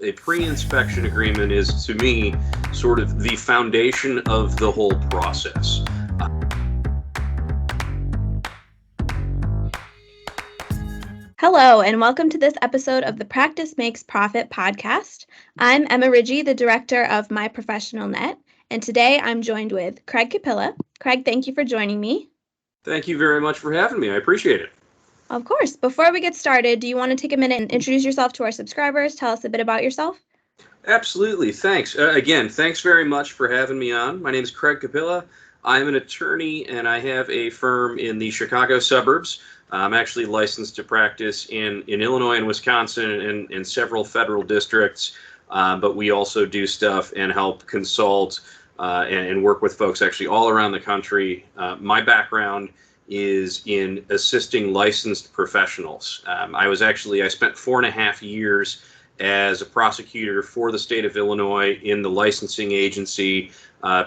A pre-inspection agreement is, to me, sort of the foundation of the whole process. Hello, and welcome to this episode of the Practice Makes Profit podcast. I'm Emma Ridgie, the director of MyProfessionalNet, and today I'm joined with Craig Capilla. Craig, thank you for joining me. Thank you very much for having me. I appreciate it. Of course. Before we get started, do you want to take a minute and introduce yourself to our subscribers? Tell us a bit about yourself. Absolutely. Thanks. Again, thanks very much for having me on. My name is Craig Capilla. I'm an attorney, and I have a firm in the Chicago suburbs. I'm actually licensed to practice in Illinois and Wisconsin and several federal districts, but we also do stuff and help consult and work with folks actually all around the country. My background is in assisting licensed professionals. I spent 4.5 years as a prosecutor for the state of Illinois in the licensing agency,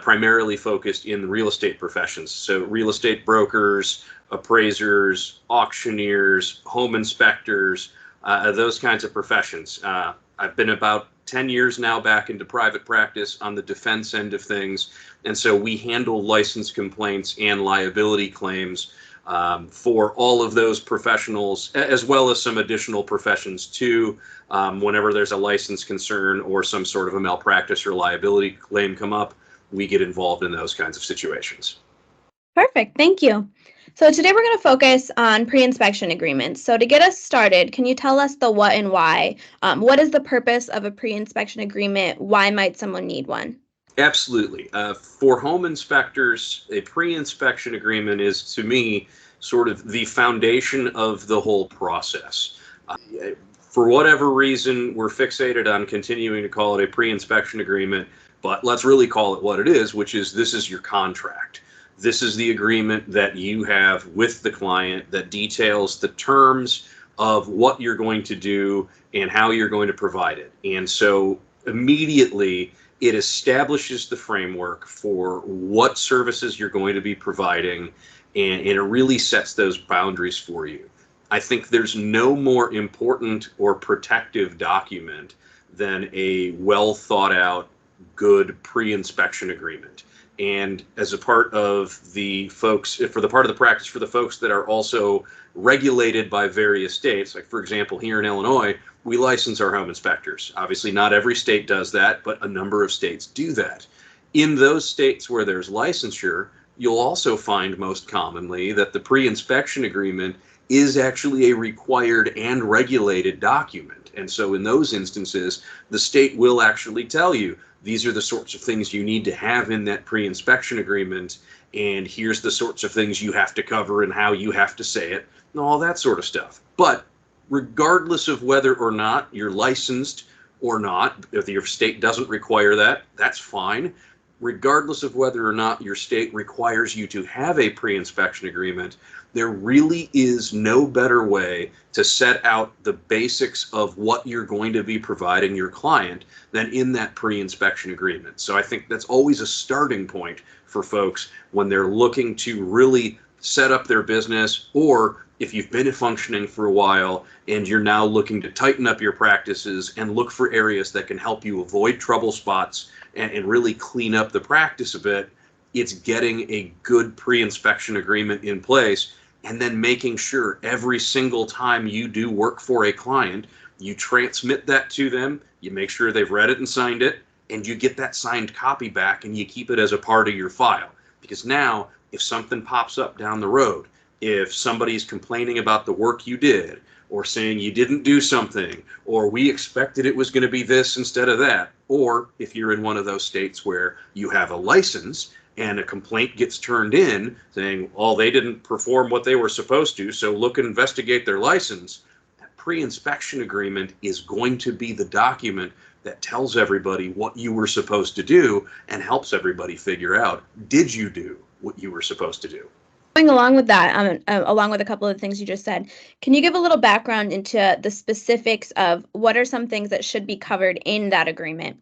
primarily focused in the real estate professions. So real estate brokers, appraisers, auctioneers, home inspectors, those kinds of professions. I've been about 10 years now back into private practice on the defense end of things. And so we handle license complaints and liability claims for all of those professionals, as well as some additional professions too. Whenever there's a license concern or some sort of a malpractice or liability claim come up, we get involved in those kinds of situations. Perfect. Thank you. So today we're going to focus on pre-inspection agreements. So to get us started, can you tell us the what and why? What is the purpose of a pre-inspection agreement? Why might someone need one? Absolutely. For home inspectors, a pre-inspection agreement is, to me, sort of the foundation of the whole process. For whatever reason, we're fixated on continuing to call it a pre-inspection agreement, but let's really call it what it is, which is this is your contract. This is the agreement that you have with the client that details the terms of what you're going to do and how you're going to provide it. And so immediately it establishes the framework for what services you're going to be providing, and it really sets those boundaries for you. I think there's no more important or protective document than a well thought out, good pre-inspection agreement. And as a part of the folks, for the part of the practice for the folks that are also regulated by various states, like for example, here in Illinois, we license our home inspectors. Obviously, not every state does that, but a number of states do that. In those states where there's licensure, you'll also find most commonly that the pre-inspection agreement is actually a required and regulated document. And so in those instances, the state will actually tell you, these are the sorts of things you need to have in that pre-inspection agreement, and here's the sorts of things you have to cover and how you have to say it, and all that sort of stuff. But regardless of whether or not you're licensed or not, if your state doesn't require that, that's fine. Regardless of whether or not your state requires you to have a pre-inspection agreement, there really is no better way to set out the basics of what you're going to be providing your client than in that pre-inspection agreement. So I think that's always a starting point for folks when they're looking to really set up their business, or if you've been functioning for a while and you're now looking to tighten up your practices and look for areas that can help you avoid trouble spots and really clean up the practice a bit, it's getting a good pre-inspection agreement in place and then making sure every single time you do work for a client, you transmit that to them, you make sure they've read it and signed it, and you get that signed copy back and you keep it as a part of your file. Because now, if something pops up down the road, if somebody's complaining about the work you did, or saying you didn't do something, or we expected it was going to be this instead of that, or if you're in one of those states where you have a license and a complaint gets turned in saying, oh, they didn't perform what they were supposed to, so look and investigate their license, that pre-inspection agreement is going to be the document that tells everybody what you were supposed to do and helps everybody figure out, did you do what you were supposed to do? Going along with that, along with a couple of the things you just said, can you give a little background into the specifics of what are some things that should be covered in that agreement?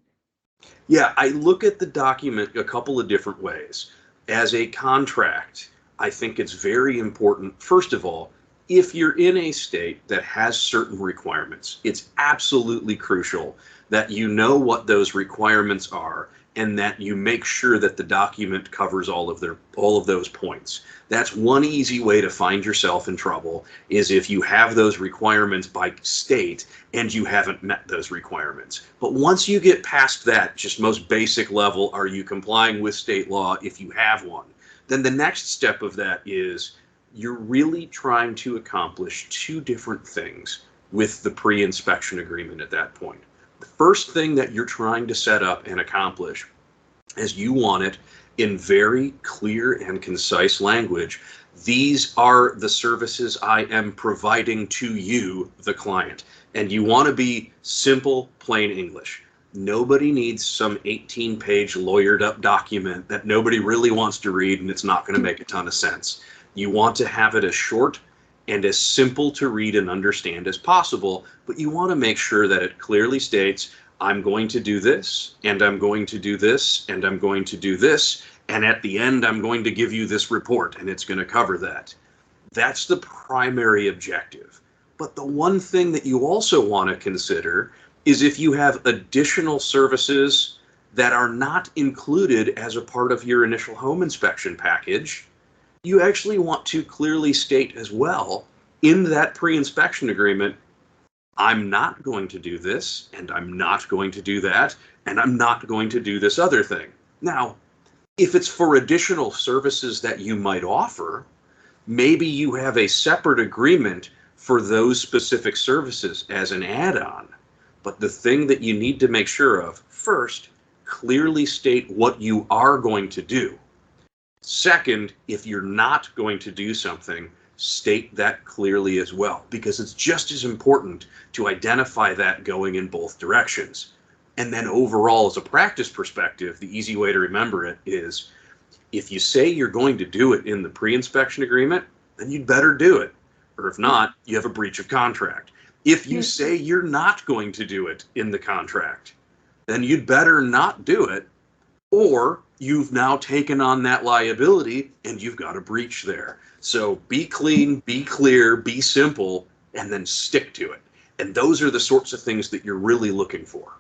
Yeah, I look at the document a couple of different ways. As a contract, I think it's very important, first of all, if you're in a state that has certain requirements, it's absolutely crucial that you know what those requirements are and that you make sure that the document covers all of those points. That's one easy way to find yourself in trouble, is if you have those requirements by state and you haven't met those requirements. But once you get past that, just most basic level, are you complying with state law if you have one? Then the next step of that is you're really trying to accomplish two different things with the pre-inspection agreement at that point. The first thing that you're trying to set up and accomplish is you want it in very clear and concise language. These are the services I am providing to you, the client. And you want to be simple, plain English. Nobody needs some 18-page lawyered up document that nobody really wants to read and it's not going to make a ton of sense. You want to have it as short and as simple to read and understand as possible, but you want to make sure that it clearly states, I'm going to do this, and I'm going to do this, and I'm going to do this, and at the end I'm going to give you this report, and it's going to cover that. That's the primary objective. But the one thing that you also want to consider is if you have additional services that are not included as a part of your initial home inspection package, you actually want to clearly state as well in that pre-inspection agreement, I'm not going to do this, and I'm not going to do that, and I'm not going to do this other thing. Now, if it's for additional services that you might offer, maybe you have a separate agreement for those specific services as an add-on. But the thing that you need to make sure of, first, clearly state what you are going to do. Second, if you're not going to do something, state that clearly as well, because it's just as important to identify that going in both directions. And then overall, as a practice perspective, the easy way to remember it is if you say you're going to do it in the pre-inspection agreement, then you'd better do it. Or if not, you have a breach of contract. If you say you're not going to do it in the contract, then you'd better not do it, or you've now taken on that liability and you've got a breach there. So be clean, be clear, be simple, and then stick to it. And those are the sorts of things that you're really looking for.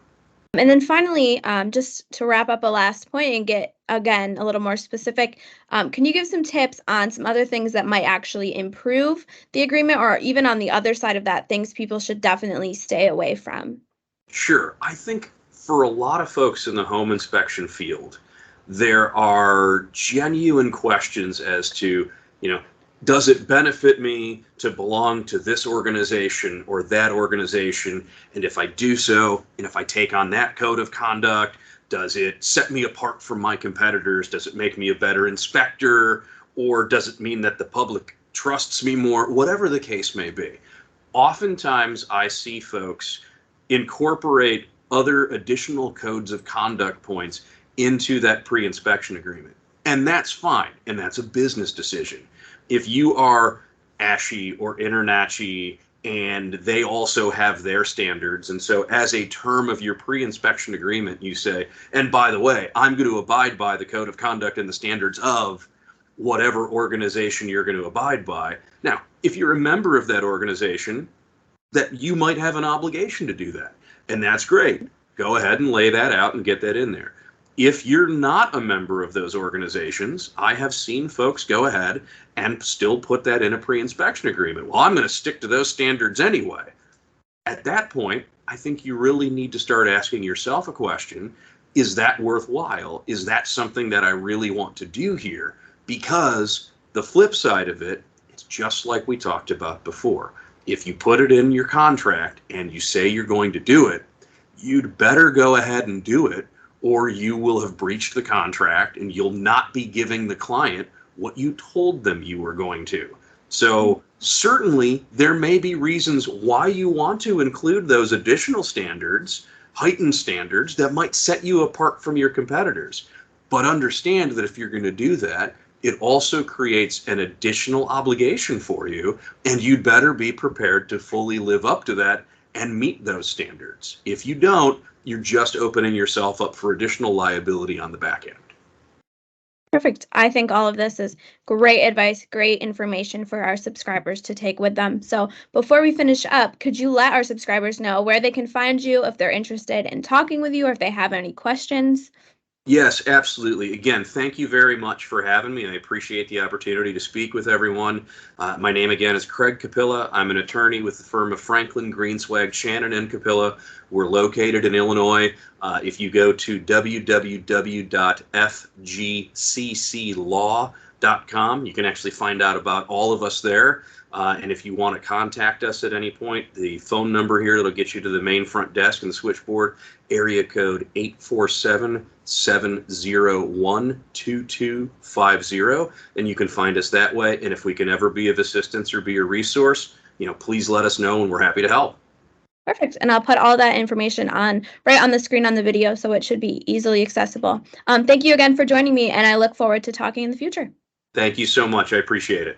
And then finally, just to wrap up a last point and get, again, a little more specific, can you give some tips on some other things that might actually improve the agreement, or even on the other side of that, things people should definitely stay away from? Sure. I think for a lot of folks in the home inspection field, there are genuine questions as to, does it benefit me to belong to this organization or that organization? And if I do so, and if I take on that code of conduct, does it set me apart from my competitors? Does it make me a better inspector? Or does it mean that the public trusts me more? Whatever the case may be. Oftentimes I see folks incorporate other additional codes of conduct points into that pre-inspection agreement. And that's fine. And that's a business decision. If you are ASHI or InterNACHI and they also have their standards, and so as a term of your pre-inspection agreement, you say, and by the way, I'm going to abide by the code of conduct and the standards of whatever organization you're going to abide by. Now, if you're a member of that organization, that you might have an obligation to do that. And that's great. Go ahead and lay that out and get that in there. If you're not a member of those organizations, I have seen folks go ahead and still put that in a pre-inspection agreement. Well, I'm going to stick to those standards anyway. At that point, I think you really need to start asking yourself a question. Is that worthwhile? Is that something that I really want to do here? Because the flip side of it, it's just like we talked about before. If you put it in your contract and you say you're going to do it, you'd better go ahead and do it, or you will have breached the contract and you'll not be giving the client what you told them you were going to. So certainly there may be reasons why you want to include those additional standards, heightened standards that might set you apart from your competitors. But understand that if you're going to do that, it also creates an additional obligation for you, and you'd better be prepared to fully live up to that and meet those standards. If you don't, you're just opening yourself up for additional liability on the back end. Perfect. I think all of this is great advice, great information for our subscribers to take with them. So before we finish up, could you let our subscribers know where they can find you if they're interested in talking with you or if they have any questions? Yes, absolutely. Again, thank you very much for having me. I appreciate the opportunity to speak with everyone. My name again is Craig Capilla. I'm an attorney with the firm of Franklin, Greenswag, Shannon, and Capilla. We're located in Illinois. If you go to www.fgcclaw.com, you can actually find out about all of us there. And if you want to contact us at any point, the phone number here that'll get you to the main front desk and the switchboard, area code 847-701-2250, and you can find us that way. And if we can ever be of assistance or be a resource, please let us know, and we're happy to help. Perfect. And I'll put all that information right on the screen on the video, so it should be easily accessible. Thank you again for joining me, and I look forward to talking in the future. Thank you so much. I appreciate it.